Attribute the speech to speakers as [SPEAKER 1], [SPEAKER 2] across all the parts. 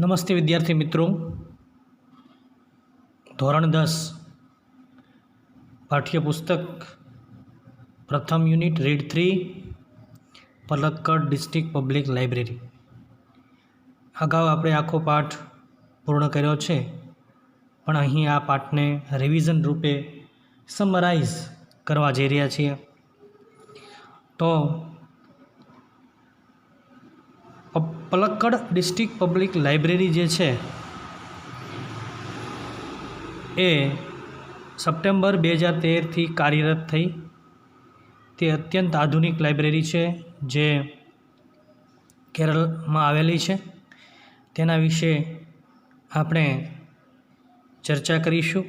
[SPEAKER 1] નમસ્તે વિદ્યાર્થી મિત્રો, ધોરણ 10 પાઠ્યપુસ્તક પ્રથમ unit read 3 Palakkad district public library. અગાઉ આપણે આખો પાઠ પૂર્ણ કર્યો છે, પણ અહીં આ પાઠને રિવિઝન રૂપે સમરાઇઝ કરવા જઈ રહ્યા છીએ. તો પલક્કડ ડિસ્ટ્રિક્ટ પબ્લિક લાઇબ્રેરી જે છે એ સપ્ટેમ્બર 2013થી કાર્યરત થઈ. તે અત્યંત આધુનિક લાઇબ્રેરી છે જે કેરળમાં આવેલી છે. તેના વિશે આપણે ચર્ચા કરીશું.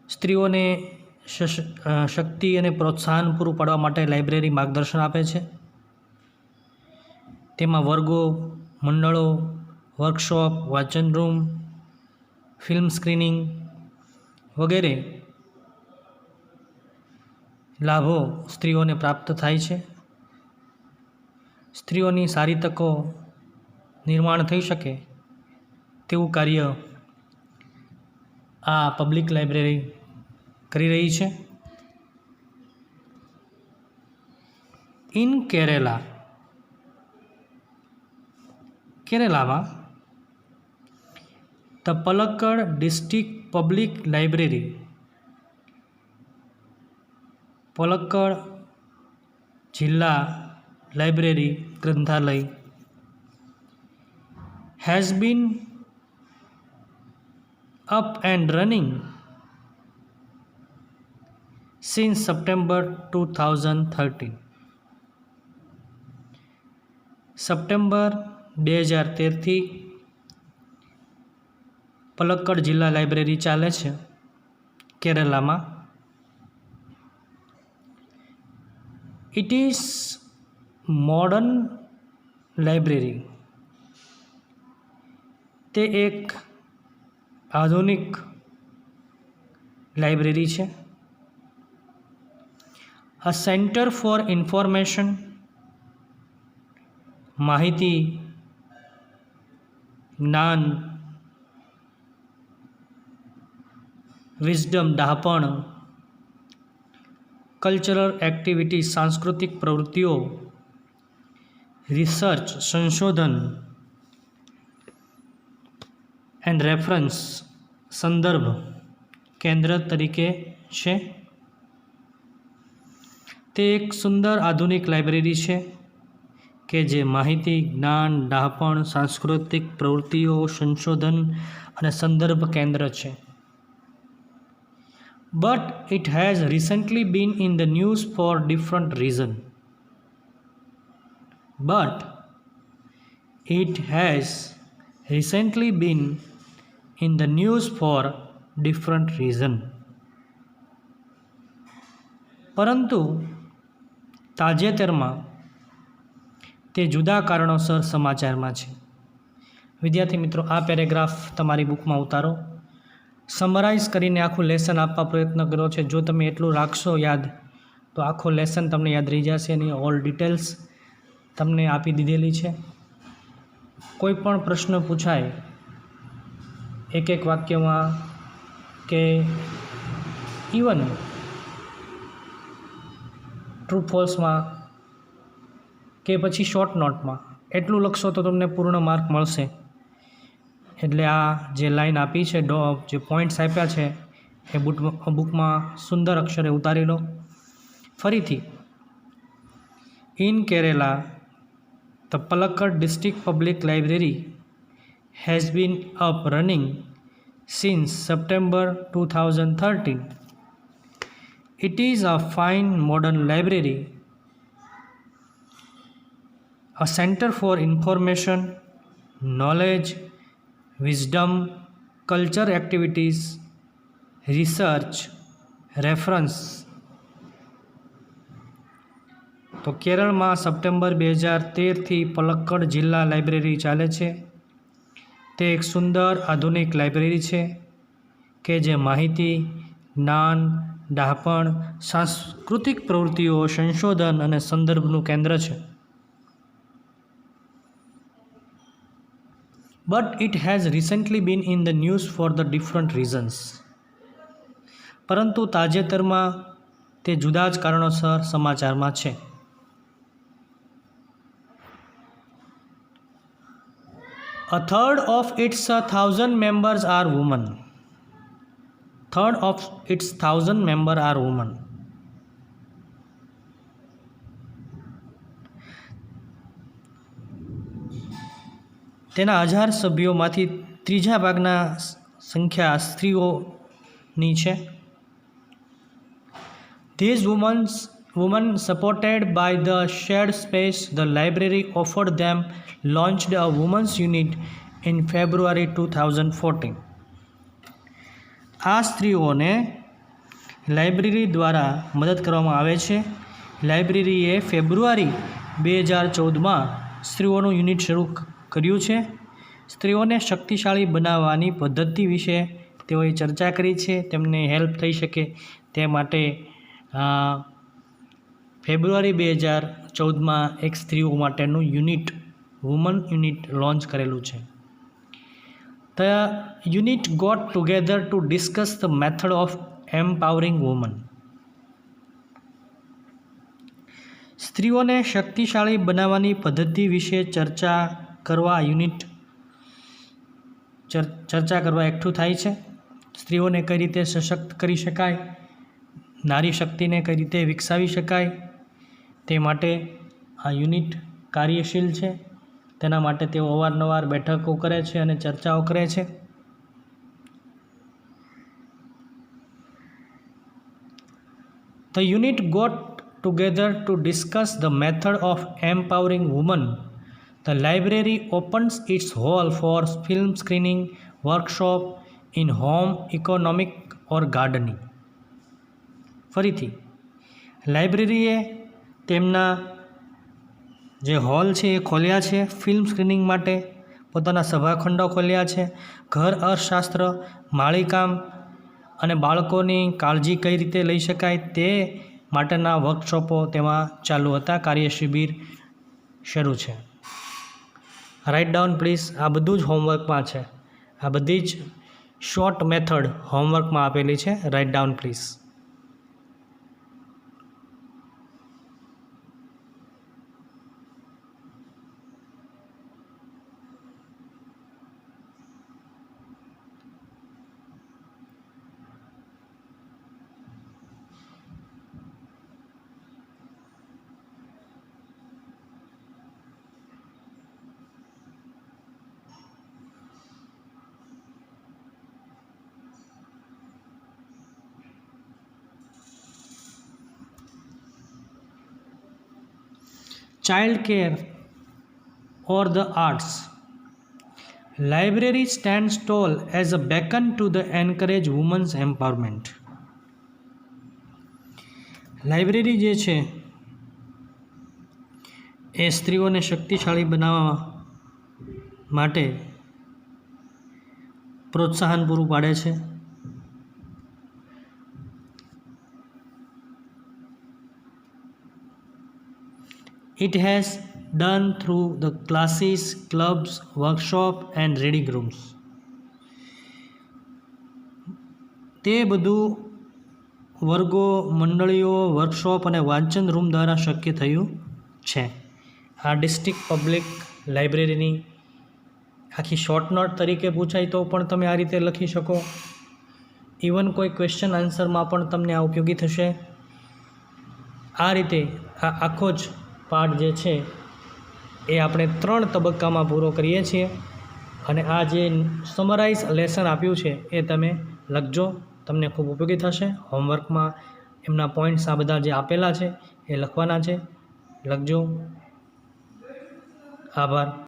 [SPEAKER 1] સ્ત્રીઓને શક્તિ અને પ્રોત્સાહન પૂરું પાડવા માટે લાઇબ્રેરી માર્ગદર્શન આપે છે. તેમાં વર્ગો, મંડળો, વર્કશોપ, વાંચન રૂમ, ફિલ્મ સ્ક્રીનિંગ વગેરે લાભો સ્ત્રીઓને પ્રાપ્ત થાય છે. સ્ત્રીઓની સારી તકો નિર્માણ થઈ શકે તેવું કાર્ય આ પબ્લિક લાઇબ્રેરી કરી રહી છે. ઇન કેરેલામાં the Palakkad district public library, Palakkad જિલ્લા લાઇબ્રેરી ગ્રંથાલય has been up and running since September 2013. September 2013થી પલક્કડ જિલ્લા લાઇબ્રેરી ચાલે છે કેરલામાં. It is modern library. તે એક આધુનિક લાઇબ્રેરી છે. અ સેન્ટર ફોર ઇન્ફોર્મેશન, માહિતી, જ્ઞાન, વિઝડમ, ડહાપણ, કલ્ચરલ એક્ટિવિટીઝ, સાંસ્કૃતિક પ્રવૃત્તિઓ, રિસર્ચ, સંશોધન, એન્ડ રેફરન્સ, સંદર્ભ કેન્દ્ર તરીકે છે. તે એક સુંદર આધુનિક લાઇબ્રેરી છે કે જે માહિતી, જ્ઞાન, ડહાપણ, સાંસ્કૃતિક પ્રવૃત્તિઓ, સંશોધન અને સંદર્ભ કેન્દ્ર છે. But it has recently been in the news for different reason. But it has recently been in the news for different reason. પરંતુ તાજેતરમાં તે જુદા કારણોસર સમાચારમાં છે. વિદ્યાર્થી મિત્રો, આ પેરેગ્રાફ તમારી બુકમાં ઉતારો. સમરાઇઝ કરીને આખું લેસન આપવા પ્રયત્ન કરો છે. જો તમે એટલું રાખશો યાદ તો આખો લેસન તમને યાદ રહી જશે. એની ઓલ ડિટેલ્સ તમને આપી દીધેલી છે. કોઈ પણ પ્રશ્ન પૂછાય એક એક વાક્યમાં કે ઇવન ટ્રુ ફોલ્સમાં કે પછી શોર્ટ નોટમાં એટલું લખશો તો તમને પૂર્ણ માર્ક મળશે. એટલે આ જે લાઈન આપી છે, જે પોઈન્ટ્સ આપ્યા છે એ બુકમાં સુંદર અક્ષરે ઉતારી લો. ફરીથી, in Kerala the Palakkad district public library has been up running since September 2013. It is a fine modern library, a center for information, knowledge, wisdom, culture activities, research, reference તો કેરળમાં સપ્ટેમ્બર 2013થી પલક્કડ જિલ્લા લાઇબ્રેરી ચાલે છે. તે એક સુંદર આધુનિક લાઇબ્રેરી છે કે જે માહિતી, જ્ઞાન, ડહાપણ, સાંસ્કૃતિક પ્રવૃત્તિઓ, સંશોધન અને સંદર્ભનું કેન્દ્ર છે. But it has recently been in the news for the different reasons. પરંતુ તાજેતરમાં તે જુદા જ કારણોસર સમાચારમાં છે. A third of its 1,000 members are women. Third of its 1,000 members are women. તેના 1000 સભ્યોમાંથી ત્રીજા ભાગના સંખ્યા સ્ત્રીઓની છે. These women supported by the shared space the library offered them launched a women's unit in February 2014. આ સ્ત્રીઓને લાઇબ્રેરી દ્વારા મદદ કરવામાં આવે છે. લાઇબ્રેરીએ ફેબ્રુઆરી 2014માં સ્ત્રીઓનું યુનિટ શરૂ કર્યું છે. સ્ત્રીઓને શક્તિશાળી બનાવવાની પદ્ધતિ વિશે તેઓએ ચર્ચા કરી છે. તેમને હેલ્પ થઈ શકે તે માટે ફેબ્રુઆરી 2014માં એક સ્ત્રીઓ માટેનું યુનિટ, વુમન યુનિટ લોન્ચ કરેલું છે. The unit got together to discuss the method of empowering women. સ્ત્રીઓને શક્તિશાળી બનાવવાની પદ્ધતિ વિશે ચર્ચા કરવા એકઠું થાય છે. સ્ત્રીઓને કઈ રીતે સશક્ત કરી શકાય, નારી શક્તિને કઈ રીતે વિકસાવી શકાય, તે માટે આ યુનિટ કાર્યશીલ છે. તેના માટે તેઓ અવારનવાર બેઠકો કરે છે અને ચર્ચાઓ કરે છે. The unit got together to discuss the method of empowering women. The library opens its hall for film screening, workshop in home economic or gardening. ફરીથી લાઇબ્રેરીએ તેમના જે હોલ છે એ ખોલ્યા છે ફિલ્મ સ્ક્રીનિંગ માટે, પોતાના સભાખંડો ખોલ્યા છે, ઘર અર્થશાસ્ત્ર, માળીકામ અને બાળકોની કાળજી કઈ રીતે લઈ શકાય તે માટેના વર્કશોપો તેમાં ચાલુ હતા. કાર્યશિબિર શરૂ છે. Write down please. આ બધું જ હોમવર્કમાં છે. આ બધી જ શોર્ટ મેથડ હોમવર્કમાં આપેલી છે. Write down please. Child care or the arts. Library stands tall as a beacon to the encourage women's empowerment. Library જે છે એ સ્ત્રીઓને શક્તિશાળી બનાવવા માટે પ્રોત્સાહન પૂરું પાડે છે. It has done through the classes, clubs, workshop and reading rooms. તે બધું વર્ગો, મંડળીઓ, વર્કશોપ અને વાંચન રૂમ દ્વારા શક્ય થયું છે. આ ડિસ્ટ્રિક્ટ પબ્લિક લાઇબ્રેરીની આખી શોર્ટ નોટ તરીકે પૂછાય તો પણ તમે આ રીતે લખી શકો. ઇવન કોઈ ક્વેશ્ચન આન્સરમાં પણ તમને આ ઉપયોગી થશે. આ રીતે આ આખો જ પાઠ જે છે એ આપણે 3 તબક્કામાં પૂરો કરીએ છીએ. અને આ જે સમરાઇઝ લેસન આપ્યું છે એ તમે લખજો, તમને ખૂબ ઉપયોગી થશે. હોમવર્કમાં એમના પોઈન્ટ્સ આ બધા જે આપેલા છે એ લખવાના છે. લખજો. આભાર.